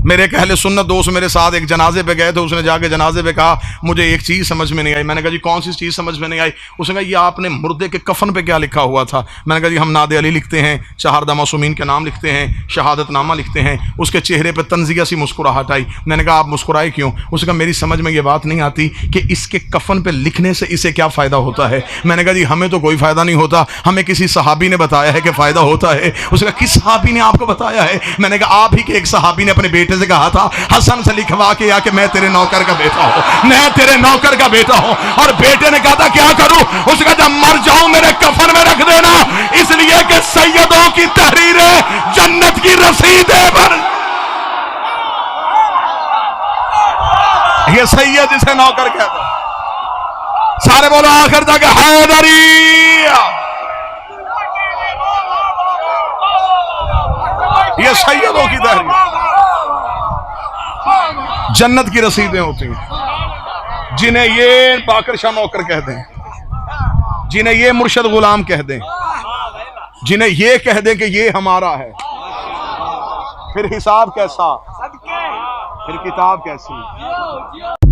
मेरे एक अहले सुन्नत दोस्त मेरे साथ एक जनाजे पे गए थे, उसने जाके जनाजे पे कहा मुझे एक चीज़ समझ में नहीं आई। मैंने कहा जी कौन सी चीज़ समझ में नहीं आई? उसने कहा ये आपने मुर्दे के कफन पे क्या लिखा हुआ था? मैंने कहा जी हम नादे अली लिखते हैं, शहादा मासूमीन के नाम लिखते हैं, शहादतनामा लिखते हैं। उसके चेहरे पर तंजिया सी मुस्कुराहट आई। मैंने कहा आप मुस्कुराए क्यों? उसने कहा मेरी समझ में ये बात नहीं आती कि इसके कफन पर लिखने से इसे क्या फ़ायदा होता है। मैंने कहा जी हमें तो कोई फ़ायदा नहीं होता, हमें किसी सहाबी ने बताया है कि फ़ायदा होता है। उसने कहा किस सहाबी ने आपको बताया है? मैंने कहा आप ही के एक सहाबी ने अपने बेटे से कहा था हसन से लिखवा के या कि मैं तेरे नौकर का बेटा हूं, मैं तेरे नौकर का बेटा हूं। और बेटे ने कहा था क्या करूं? उसका जब मर जाऊं मेरे कफन में रख देना, इसलिए कि सैयदों की तहरीरें जन्नत की रसीदें पर। ये सैयद इसे नौकर कहता है। सारे बोलो आखिर तक हैदरी। ये सैयदों की तहरीर जन्नत की रसीदें होती हैं। जिन्हें ये बाकरशाह नौकर कह दें, जिन्हें ये मुर्शद गुलाम कह दें, जिन्हें ये कह दें कि ये हमारा है, फिर हिसाब कैसा, फिर किताब कैसी।